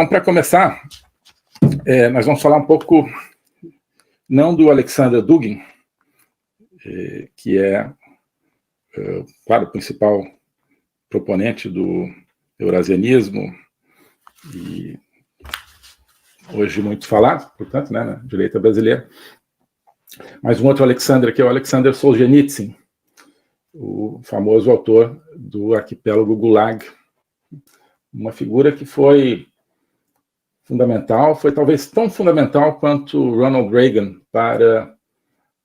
Então, para começar, nós vamos falar um pouco, não do Alexander Dugin, que é, claro, o principal proponente do eurasianismo, e hoje muito falado, portanto, né, na direita brasileira, mas um outro Alexander, que é o Alexander Solzhenitsyn, o famoso autor do Arquipélago Gulag, uma figura que foi fundamental, foi talvez tão fundamental quanto Ronald Reagan para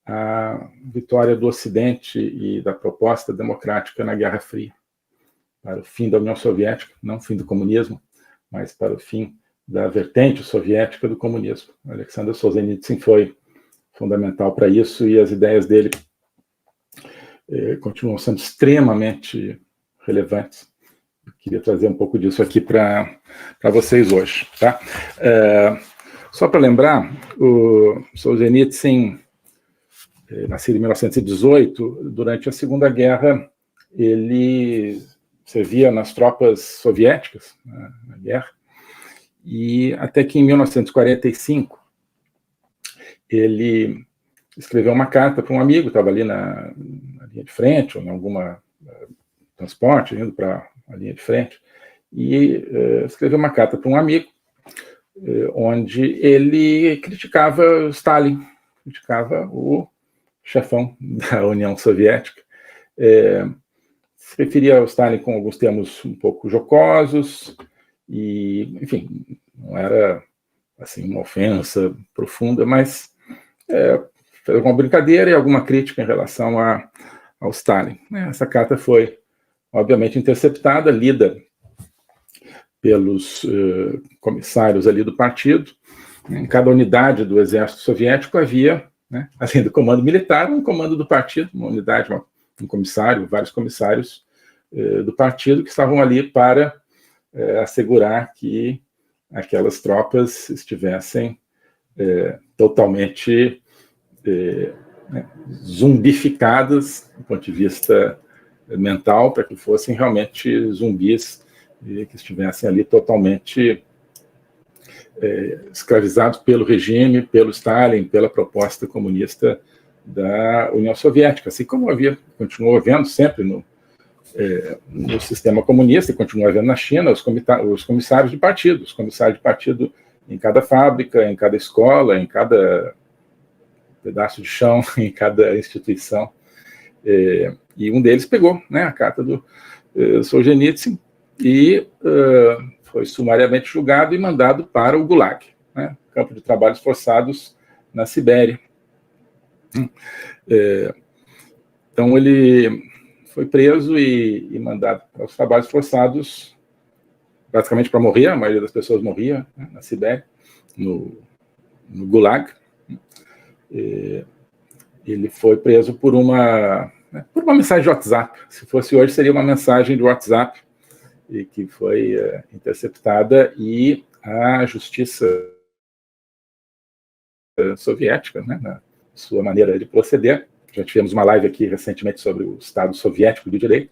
a vitória do Ocidente e da proposta democrática na Guerra Fria, para o fim da União Soviética, não o fim do comunismo, mas para o fim da vertente soviética do comunismo. Alexander Solzhenitsyn foi fundamental para isso, e as ideias dele continuam sendo extremamente relevantes. Eu queria trazer um pouco disso aqui para vocês hoje. Tá? Só para lembrar, o Solzhenitsyn, nascido em 1918, durante a Segunda Guerra, ele servia nas tropas soviéticas, na guerra, e até que em 1945 ele escreveu uma carta para um amigo, estava ali na linha de frente, ou em alguma transporte, indo para a linha de frente, e escreveu uma carta para um amigo, onde ele criticava Stalin, criticava o chefão da União Soviética, se referia ao Stalin com alguns termos um pouco jocosos, e, enfim, não era assim, uma ofensa profunda, mas fez alguma brincadeira e alguma crítica em relação ao Stalin. Essa carta foi, obviamente, interceptada, lida pelos comissários ali do partido. Em cada unidade do exército soviético havia, além do comando militar, um comando do partido, uma unidade, um comissário, vários comissários do partido que estavam ali para assegurar que aquelas tropas estivessem totalmente zumbificadas do ponto de vista mental, para que fossem realmente zumbis que estivessem ali totalmente escravizados pelo regime, pelo Stalin, pela proposta comunista da União Soviética, assim como continuou havendo sempre no sistema comunista, e continua havendo na China, os comissários de partido, em cada fábrica, em cada escola, em cada pedaço de chão, em cada instituição. E um deles pegou a carta do Solzhenitsyn e foi sumariamente julgado e mandado para o Gulag, campo de trabalhos forçados na Sibéria. Então ele foi preso e mandado para os trabalhos forçados, basicamente para morrer. A maioria das pessoas morria na Sibéria, no Gulag. Ele foi preso por uma mensagem de WhatsApp. Se fosse hoje, seria uma mensagem de WhatsApp, e que foi interceptada, e a justiça soviética, na sua maneira de proceder. Já tivemos uma live aqui recentemente sobre o Estado Soviético do Direito,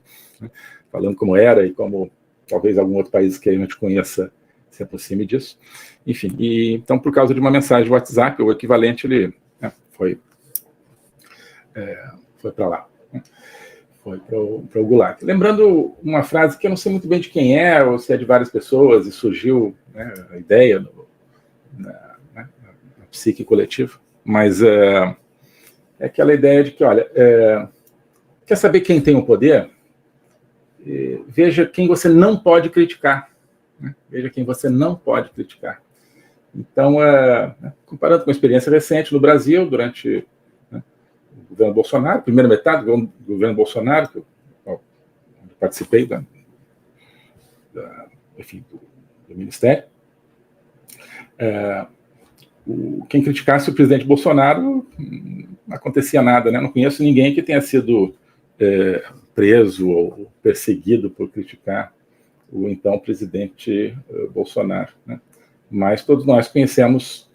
falando como era e como talvez algum outro país que a gente conheça se aproxime disso. Enfim, então, por causa de uma mensagem de WhatsApp, o equivalente, ele foi para lá, foi para o Gulag. Lembrando uma frase que eu não sei muito bem de quem é, ou se é de várias pessoas, e surgiu a ideia na psique coletiva, mas é aquela ideia de que, olha, quer saber quem tem o poder? Veja quem você não pode criticar. Veja quem você não pode criticar. Então, comparando com a experiência recente no Brasil, durante o governo Bolsonaro, primeira metade do governo Bolsonaro, que eu participei do Ministério, quem criticasse o presidente Bolsonaro, não acontecia nada, Não conheço ninguém que tenha sido preso ou perseguido por criticar o então presidente Bolsonaro, Mas todos nós conhecemos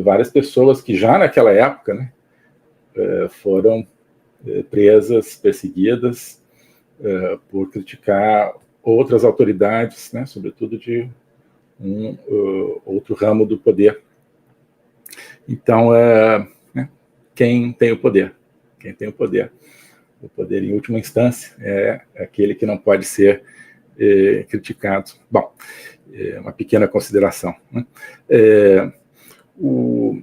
várias pessoas que já naquela época, foram presas, perseguidas por criticar outras autoridades, sobretudo de outro ramo do poder. Então, quem tem o poder? Quem tem o poder? O poder, em última instância, é aquele que não pode ser criticado. Bom, uma pequena consideração, né? O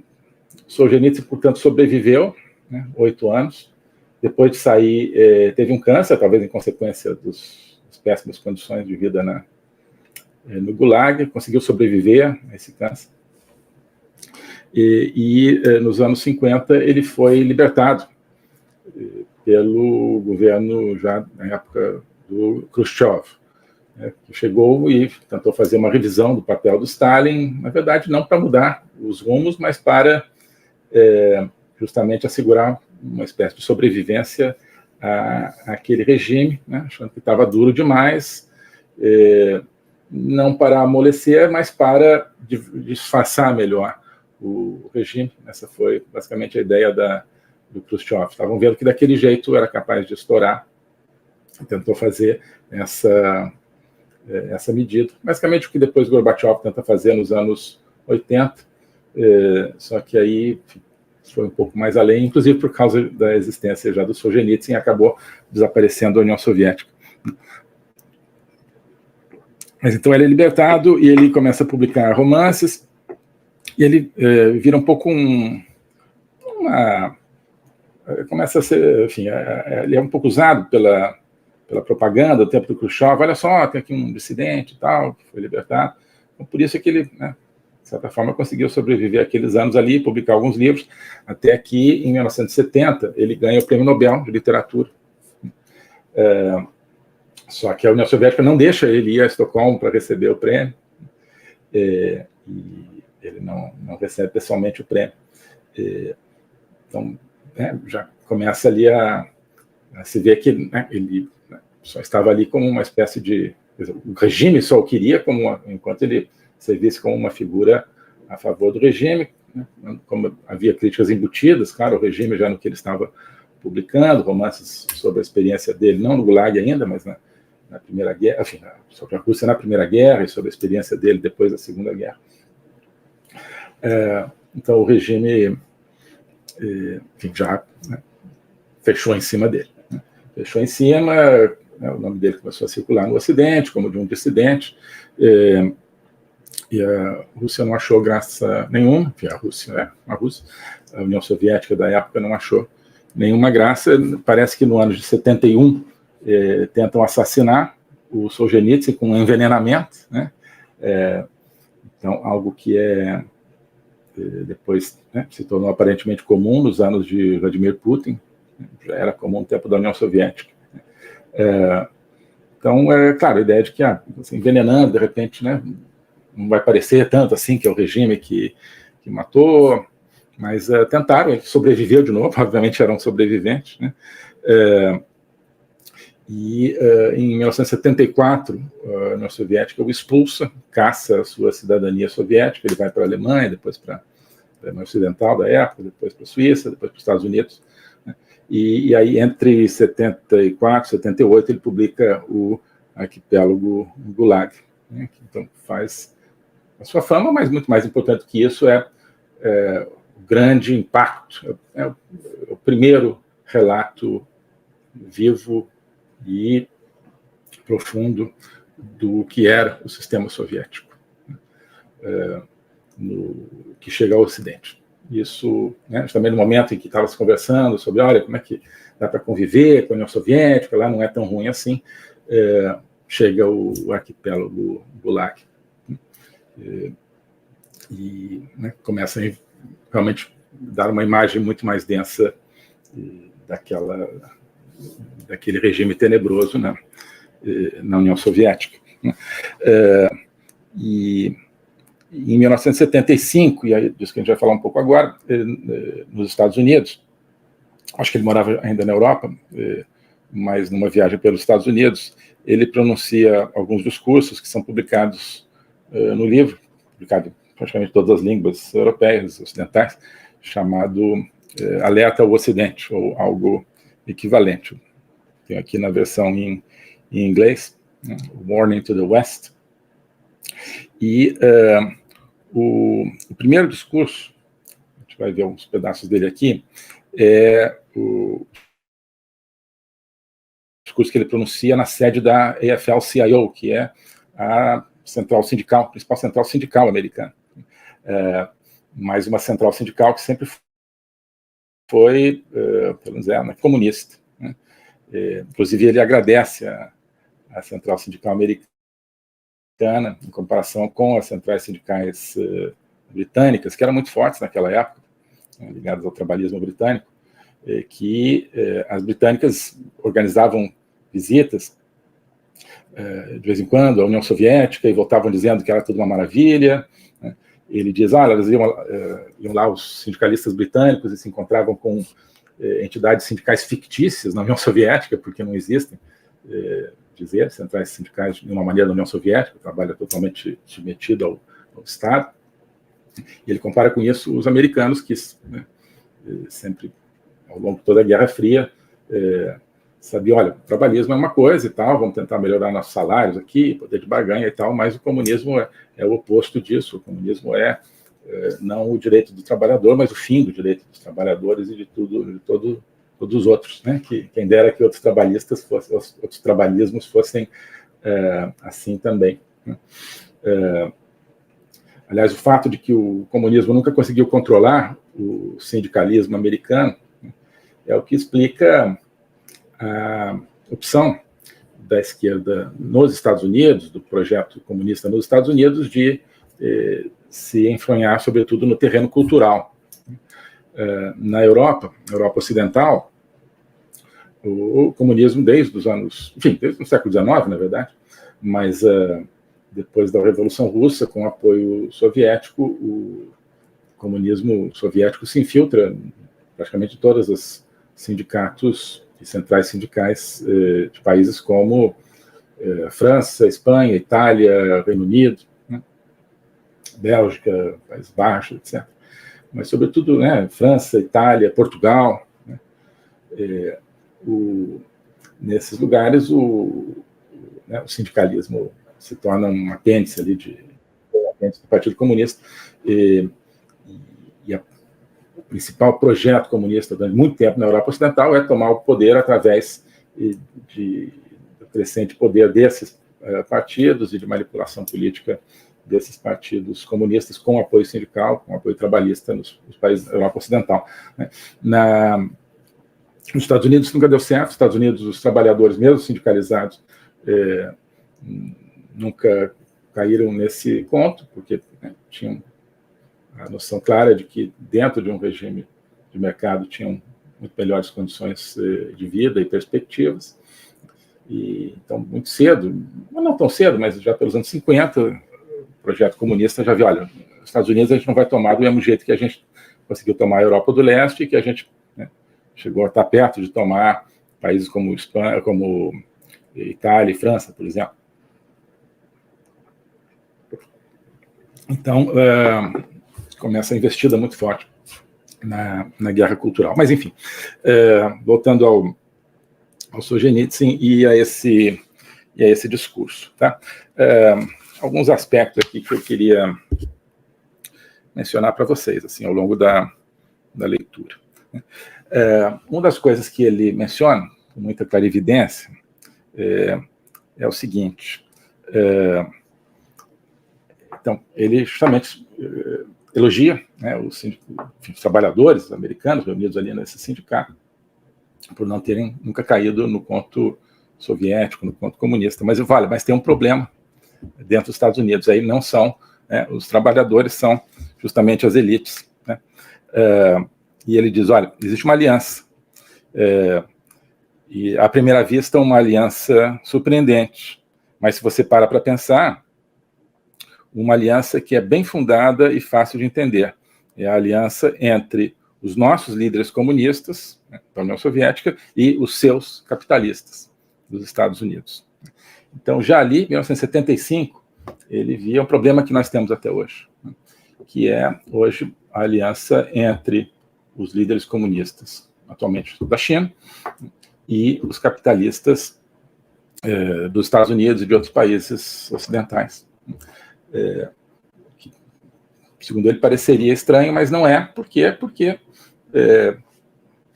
Solzhenitsyn, portanto, sobreviveu, né, 8 anos. Depois de sair, teve um câncer, talvez em consequência das péssimas condições de vida no Gulag, conseguiu sobreviver a esse câncer. E nos anos 50 ele foi libertado pelo governo, já na época do Khrushchev, né, que chegou e tentou fazer uma revisão do papel do Stalin, na verdade não para mudar os rumos, mas para justamente assegurar uma espécie de sobrevivência àquele regime, né, achando que estava duro demais, não para amolecer, mas para disfarçar melhor o regime. Essa foi basicamente a ideia do Khrushchev. Estavam vendo que daquele jeito era capaz de estourar, tentou fazer essa medida. Basicamente o que depois Gorbachev tenta fazer nos anos 80, só que aí foi um pouco mais além, inclusive por causa da existência já do Solzhenitsyn, acabou desaparecendo a União Soviética. Mas então ele é libertado e ele começa a publicar romances, e ele vira um pouco começa a ser, enfim, ele é um pouco usado pela propaganda do tempo do Khrushchev. Olha só, tem aqui um dissidente e tal, que foi libertado. Então, por isso é que ele, né, de certa forma, conseguiu sobreviver aqueles anos ali, publicar alguns livros, até que, em 1970, ele ganha o Prêmio Nobel de Literatura. Só que a União Soviética não deixa ele ir a Estocolmo para receber o prêmio, e ele não recebe pessoalmente o prêmio. Então, já começa ali a se ver que, né, ele só estava ali como uma espécie de... O regime só o queria enquanto ele servisse como uma figura a favor do regime, né, como havia críticas embutidas, claro, o regime já no que ele estava publicando, romances sobre a experiência dele, não no Gulag ainda, mas na Primeira Guerra, enfim, sobre a Rússia na Primeira Guerra e sobre a experiência dele depois da Segunda Guerra. Então o regime, enfim, já, né, fechou em cima dele. Né? Fechou em cima, o nome dele começou a circular no Ocidente como de um dissidente, e a Rússia não achou graça nenhuma, enfim, a União Soviética da época não achou nenhuma graça. Parece que no ano de 71 tentam assassinar o Solzhenitsyn com um envenenamento, né? Então, algo que depois, né, se tornou aparentemente comum nos anos de Vladimir Putin, né? Já era comum no tempo da União Soviética. Então, claro, a ideia de que assim, envenenando, de repente, né, não vai parecer tanto assim que é o regime que matou, mas tentaram, ele sobreviveu de novo, obviamente era um sobrevivente, né? E em 1974, a União Soviética o expulsa, caça a sua cidadania soviética, ele vai para a Alemanha, depois para a Alemanha Ocidental da época, depois para a Suíça, depois para os Estados Unidos, né? E aí, entre 74 e 78, ele publica o Arquipélago Gulag, né? Que então faz a sua fama, mas muito mais importante que isso o grande impacto, o primeiro relato vivo e profundo do que era o sistema soviético, que chega ao Ocidente. Isso, né, também no momento em que estava se conversando sobre, olha, como é que dá para conviver com a União Soviética, lá não é tão ruim assim, chega o arquipélago Gulag. E né, começa a realmente dar uma imagem muito mais densa daquele regime tenebroso, né, na União Soviética. E em 1975, e aí disso que a gente vai falar um pouco agora, nos Estados Unidos, acho que ele morava ainda na Europa, mas numa viagem pelos Estados Unidos, ele pronuncia alguns discursos que são publicados no livro, publicado em praticamente todas as línguas europeias, ocidentais, chamado Alerta ao Ocidente, ou algo equivalente. Tem aqui na versão em inglês, né, Warning to the West. E o primeiro discurso, a gente vai ver uns pedaços dele aqui, é o discurso que ele pronuncia na sede da AFL-CIO, que é a central sindical, a principal central sindical americana. Mais uma central sindical que sempre foi, pelo menos comunista, né? Inclusive, ele agradece a central sindical americana em comparação com as centrais sindicais britânicas, que eram muito fortes naquela época, né, ligadas ao trabalhismo britânico, que as britânicas organizavam visitas de vez em quando à União Soviética e voltavam dizendo que era tudo uma maravilha, né? Ele diz, elas iam lá, os sindicalistas britânicos, e se encontravam com entidades sindicais fictícias na União Soviética, porque não existem, dizer, centrais sindicais de uma maneira da União Soviética, o trabalho é totalmente submetido ao Estado. E ele compara com isso os americanos, que, né, sempre, ao longo de toda a Guerra Fria, sabiam, olha, o trabalhismo é uma coisa e tal, vamos tentar melhorar nossos salários aqui, poder de barganha e tal, mas o comunismo é o oposto disso. O comunismo não o direito do trabalhador, mas o fim do direito dos trabalhadores e de todos os outros, né? Quem dera que outros trabalhismos fossem assim também, né? Aliás, o fato de que o comunismo nunca conseguiu controlar o sindicalismo americano, né, é o que explica a opção da esquerda nos Estados Unidos, do projeto comunista nos Estados Unidos, de se enfronhar, sobretudo, no terreno cultural. Na Europa Ocidental, o comunismo desde os anos, enfim, desde o século XIX, na verdade, mas depois da Revolução Russa, com apoio soviético, o comunismo soviético se infiltra praticamente todas as sindicatos e centrais sindicais de países como França, Espanha, Itália, Reino Unido, né, Bélgica, Países Baixos, etc. Mas, sobretudo, né, França, Itália, Portugal, né, nesses lugares o sindicalismo se torna um apêndice ali do Partido Comunista, e o principal projeto comunista durante muito tempo na Europa Ocidental é tomar o poder através do crescente poder desses partidos e de manipulação política desses partidos comunistas com apoio sindical, com apoio trabalhista nos países da Europa Ocidental, né? Nos Estados Unidos nunca deu certo. Nos Estados Unidos, os trabalhadores, mesmo sindicalizados, nunca caíram nesse conto, porque, né, tinham a noção clara de que dentro de um regime de mercado tinham muito melhores condições de vida e perspectivas. E, então, muito cedo, não tão cedo, mas já pelos anos 50, o projeto comunista já viu, olha, nos Estados Unidos a gente não vai tomar do mesmo jeito que a gente conseguiu tomar a Europa do Leste, que a gente, né, chegou a estar perto de tomar países como Espanha, como Itália e França, por exemplo. Então, começa a investida muito forte na guerra cultural. Mas, enfim, voltando ao Solzhenitsyn e a esse discurso, tá? Alguns aspectos aqui que eu queria mencionar para vocês, assim, ao longo da leitura. Uma das coisas que ele menciona, com muita clarividência, é o seguinte. Então, ele justamente elogia, né, os trabalhadores americanos reunidos ali nesse sindicato por não terem nunca caído no conto soviético, no conto comunista. Mas tem um problema dentro dos Estados Unidos. Aí não são, né, os trabalhadores, são justamente as elites, né? E ele diz, olha, existe uma aliança, e à primeira vista uma aliança surpreendente, mas se você para pensar, uma aliança que é bem fundada e fácil de entender. É a aliança entre os nossos líderes comunistas, né, da União Soviética, e os seus capitalistas dos Estados Unidos. Então, já ali, em 1975, ele via um problema que nós temos até hoje, né, que é, hoje, a aliança entre os líderes comunistas, atualmente da China, e os capitalistas dos Estados Unidos e de outros países ocidentais. que, segundo ele, pareceria estranho, mas não é. Por quê? Porque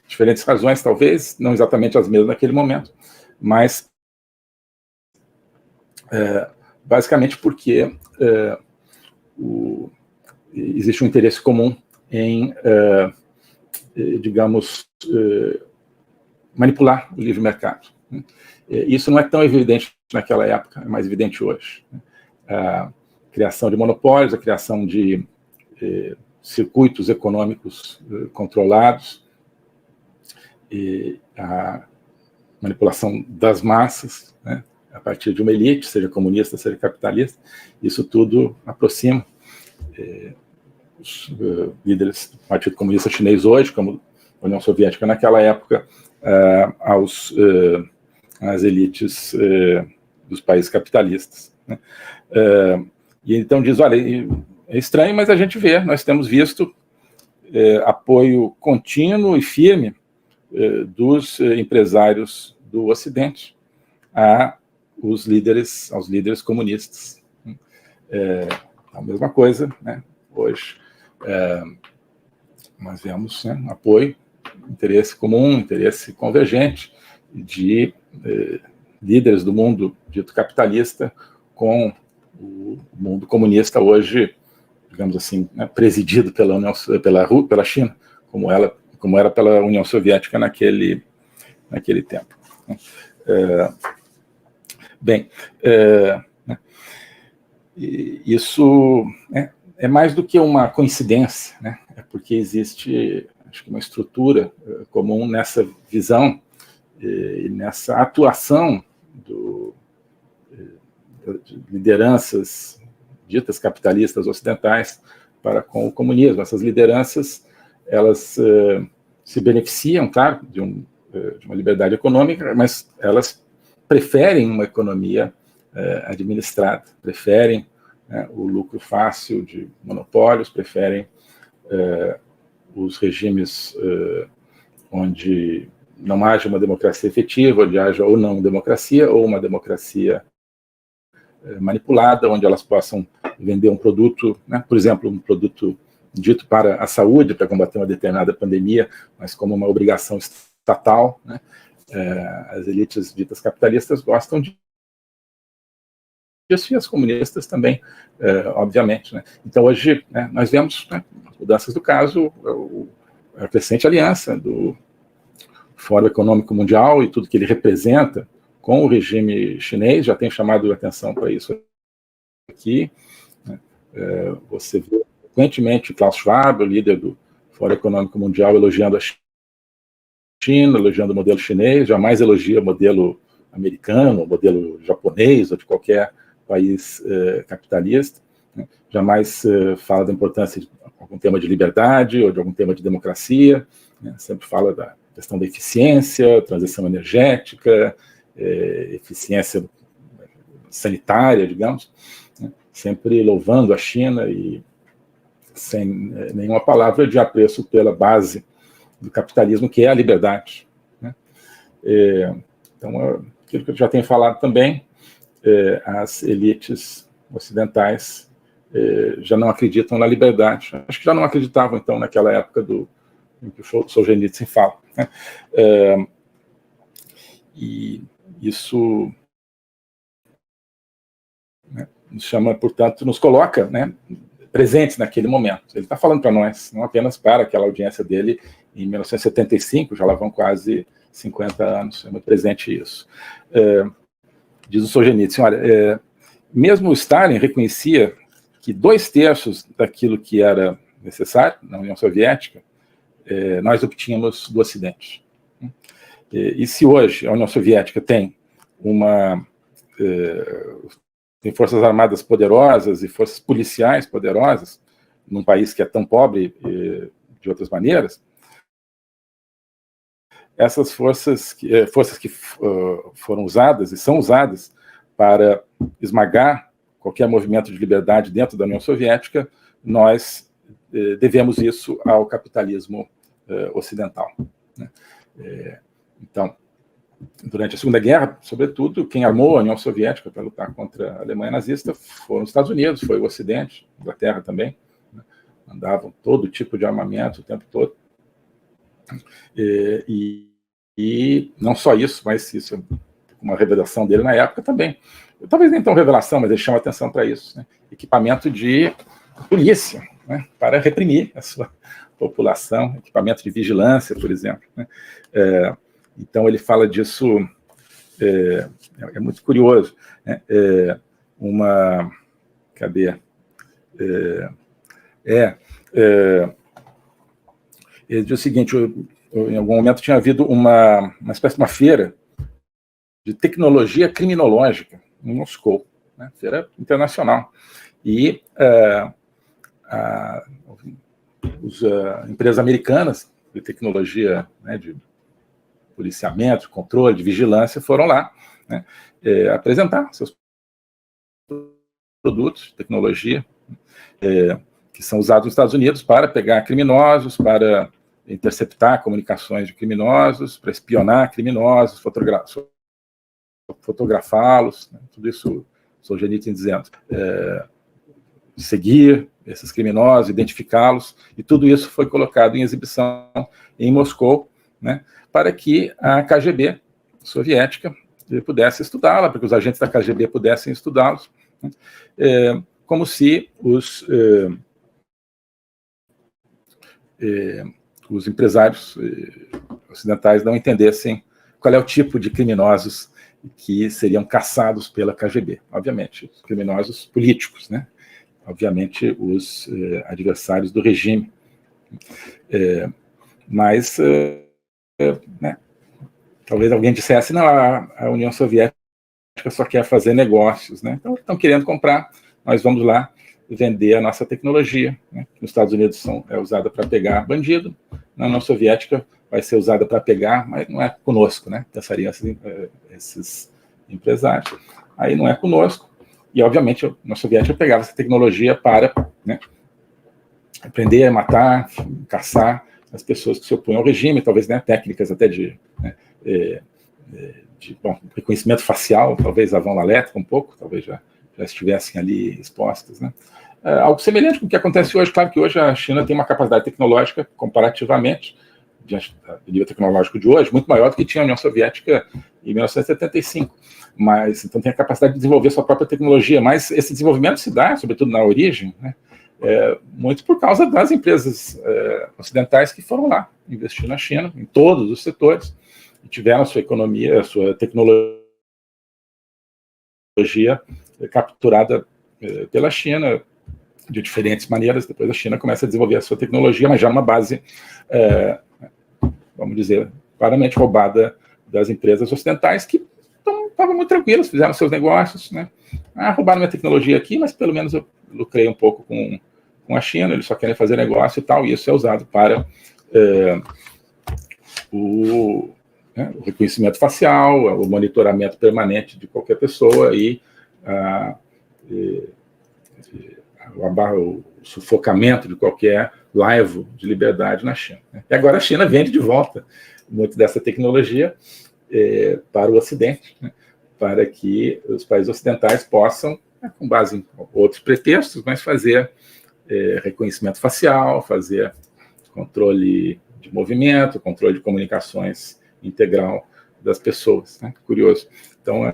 diferentes razões, talvez, não exatamente as mesmas naquele momento, mas basicamente porque existe um interesse comum em, digamos, manipular o livre mercado. Isso não é tão evidente naquela época, é mais evidente hoje. A criação de monopólios, a criação de circuitos econômicos controlados, e a manipulação das massas, né, a partir de uma elite, seja comunista, seja capitalista, isso tudo aproxima os líderes do Partido Comunista Chinês hoje, como a União Soviética naquela época, às elites dos países capitalistas. Né? E então diz, olha, é estranho, mas a gente vê, nós temos visto apoio contínuo e firme dos empresários do Ocidente aos líderes comunistas. A mesma coisa, né? Hoje nós vemos, né, apoio, interesse comum, interesse convergente de líderes do mundo dito capitalista com o mundo comunista hoje, digamos assim, né, presidido pela China, como era pela União Soviética naquele tempo. Isso é mais do que uma coincidência, né? É porque existe, acho que, uma estrutura comum nessa visão e nessa atuação de lideranças ditas capitalistas ocidentais para com o comunismo. Essas lideranças, elas se beneficiam, claro, de uma liberdade econômica, mas elas preferem uma economia administrada, preferem o lucro fácil de monopólios, preferem os regimes onde não haja uma democracia efetiva, onde haja ou não democracia, ou uma democracia manipulada, onde elas possam vender um produto, né, por exemplo, um produto dito para a saúde, para combater uma determinada pandemia, mas como uma obrigação estatal, né? As elites ditas capitalistas gostam disso, e as comunistas também, obviamente. Né? Então, hoje, né, nós vemos, né, mudanças do caso, a crescente aliança do Fórum Econômico Mundial e tudo que ele representa com o regime chinês, já tem chamado a atenção para isso aqui. Né? Você vê frequentemente Klaus Schwab, o líder do Fórum Econômico Mundial, elogiando a China, elogiando o modelo chinês, jamais elogia o modelo americano, o modelo japonês ou de qualquer país capitalista, né? Jamais fala da importância de algum tema de liberdade ou de algum tema de democracia, né? Sempre fala da questão da eficiência, transição energética, eficiência sanitária, digamos, né? Sempre louvando a China e sem nenhuma palavra de apreço pela base do capitalismo, que é a liberdade. Né? Então, aquilo que eu já tenho falado também, as elites ocidentais já não acreditam na liberdade. Acho que já não acreditavam, então, naquela época em que o Solzhenitsyn fala. Né? E isso, né, nos chama, portanto, nos coloca, né, presentes naquele momento. Ele está falando para nós, não apenas para aquela audiência dele em 1975, já lá vão quase 50 anos, é muito presente isso. Diz o Solzhenitsyn, olha, mesmo o Stalin reconhecia que 2/3 daquilo que era necessário na União Soviética, nós obtínhamos do Ocidente. E se hoje a União Soviética tem tem forças armadas poderosas e forças policiais poderosas, num país que é tão pobre de outras maneiras, essas forças que foram usadas e são usadas para esmagar qualquer movimento de liberdade dentro da União Soviética, nós devemos isso ao capitalismo ocidental. Né? Então, durante a Segunda Guerra, sobretudo, quem armou a União Soviética para lutar contra a Alemanha nazista foram os Estados Unidos, foi o Ocidente, a Inglaterra também, né? Mandavam todo tipo de armamento o tempo todo. E não só isso, mas isso é uma revelação dele na época também. Talvez nem tão revelação, mas ele chama atenção para isso, né? Equipamento de polícia, né? Para reprimir a sua população, equipamento de vigilância, por exemplo, né? Então ele fala disso, é muito curioso, né? Cadê? Ele diz o seguinte: em algum momento tinha havido uma espécie de uma feira de tecnologia criminológica em Moscou, né? Feira internacional. E as empresas americanas de tecnologia, né, de policiamento, controle, de vigilância, foram lá, né, apresentar seus produtos de tecnologia que são usados nos Estados Unidos para pegar criminosos, para interceptar comunicações de criminosos, para espionar criminosos, fotografá-los, né, tudo isso Solzhenitsyn dizendo, seguir esses criminosos, identificá-los, e tudo isso foi colocado em exibição em Moscou, né, para que a KGB soviética pudesse estudá-la, para que os agentes da KGB pudessem estudá-los, né, como se os empresários ocidentais não entendessem qual é o tipo de criminosos que seriam caçados pela KGB. Obviamente, os criminosos políticos, né? Obviamente, os adversários do regime. Mas, né, talvez alguém dissesse, não, a União Soviética só quer fazer negócios, né? Então, estão querendo comprar, nós vamos lá vender a nossa tecnologia, né? Nos Estados Unidos é usada para pegar bandido, na União Soviética vai ser usada para pegar, mas não é conosco, né? Pensariam esses empresários. Aí não é conosco, e obviamente a União Soviética pegava essa tecnologia para, né, aprender, matar, caçar as pessoas que se opõem ao regime, talvez, né, técnicas até de reconhecimento facial, talvez a vão elétrica um pouco, talvez já estivessem ali expostas, né? Algo semelhante com o que acontece hoje. Claro que hoje a China tem uma capacidade tecnológica, comparativamente, diante do nível tecnológico de hoje, muito maior do que tinha a União Soviética em 1975. Mas, então, tem a capacidade de desenvolver sua própria tecnologia, mas esse desenvolvimento se dá, sobretudo na origem, né, muito por causa das empresas ocidentais que foram lá investir na China, em todos os setores, e tiveram a sua economia, a sua tecnologia capturada pela China de diferentes maneiras. Depois a China começa a desenvolver a sua tecnologia, mas já numa base, vamos dizer, claramente roubada das empresas ocidentais, que estavam muito tranquilas, fizeram seus negócios, né? Roubaram minha tecnologia aqui, mas pelo menos eu lucrei um pouco com a China, eles só querem fazer negócio e tal, e isso é usado para o reconhecimento facial, o monitoramento permanente de qualquer pessoa e o sufocamento de qualquer laivo de liberdade na China. E agora a China vende de volta muito dessa tecnologia para o Ocidente, né, para que os países ocidentais possam, com base em outros pretextos, mas fazer reconhecimento facial, fazer controle de movimento, controle de comunicações integral das pessoas, né? Curioso. Então,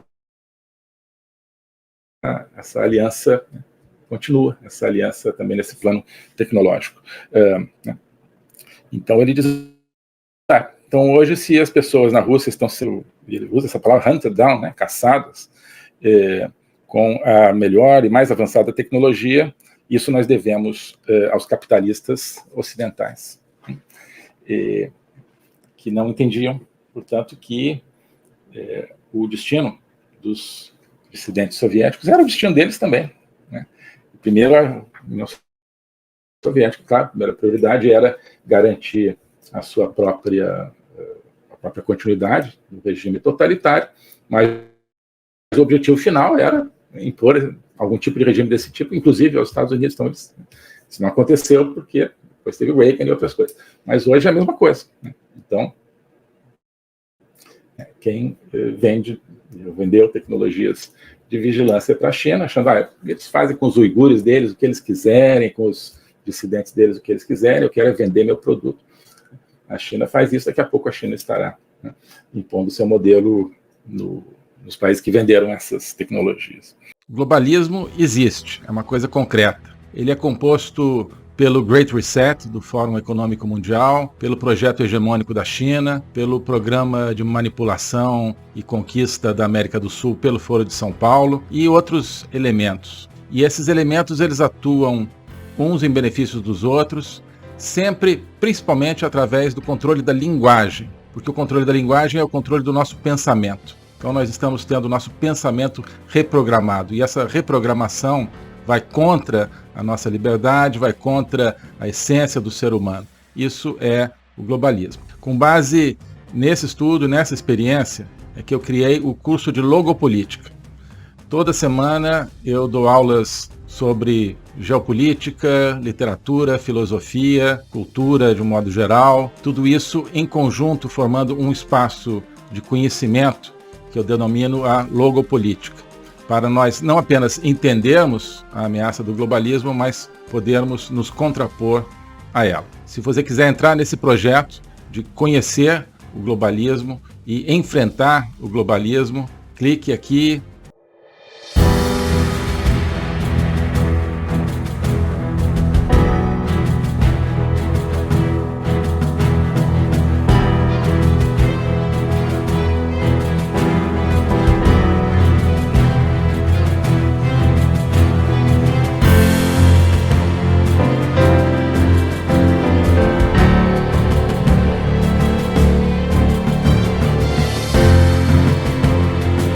essa aliança continua, essa aliança também nesse plano tecnológico. Né? Então, ele diz... Então, hoje, se as pessoas na Rússia estão sendo, ele usa essa palavra, hunted down, né, caçadas, com a melhor e mais avançada tecnologia, isso nós devemos aos capitalistas ocidentais, que não entendiam, portanto, que o destino dos dissidentes soviéticos era o destino deles também, né? Primeiro, a União Soviética, claro, a primeira prioridade era garantir a sua própria continuidade do regime totalitário, mas o objetivo final era impor algum tipo de regime desse tipo, inclusive aos Estados Unidos. Então, isso não aconteceu porque depois teve o Reagan e outras coisas. Mas hoje é a mesma coisa, né? Então, quem vendeu tecnologias de vigilância para a China, achando que eles fazem com os uigures deles o que eles quiserem, com os dissidentes deles o que eles quiserem, eu quero vender meu produto. A China faz isso, daqui a pouco a China estará, né, impondo seu modelo nos países que venderam essas tecnologias. O globalismo existe, é uma coisa concreta. Ele é composto pelo Great Reset, do Fórum Econômico Mundial, pelo projeto hegemônico da China, pelo programa de manipulação e conquista da América do Sul pelo Foro de São Paulo e outros elementos. E esses elementos eles atuam uns em benefício dos outros, sempre, principalmente através do controle da linguagem, porque o controle da linguagem é o controle do nosso pensamento. Então nós estamos tendo o nosso pensamento reprogramado, e essa reprogramação vai contra a nossa liberdade, vai contra a essência do ser humano. Isso é o globalismo. Com base nesse estudo, nessa experiência, é que eu criei o curso de Logopolítica. Toda semana eu dou aulas sobre geopolítica, literatura, filosofia, cultura de um modo geral, tudo isso em conjunto formando um espaço de conhecimento que eu denomino a logopolítica, para nós não apenas entendermos a ameaça do globalismo, mas podermos nos contrapor a ela. Se você quiser entrar nesse projeto de conhecer o globalismo e enfrentar o globalismo, clique aqui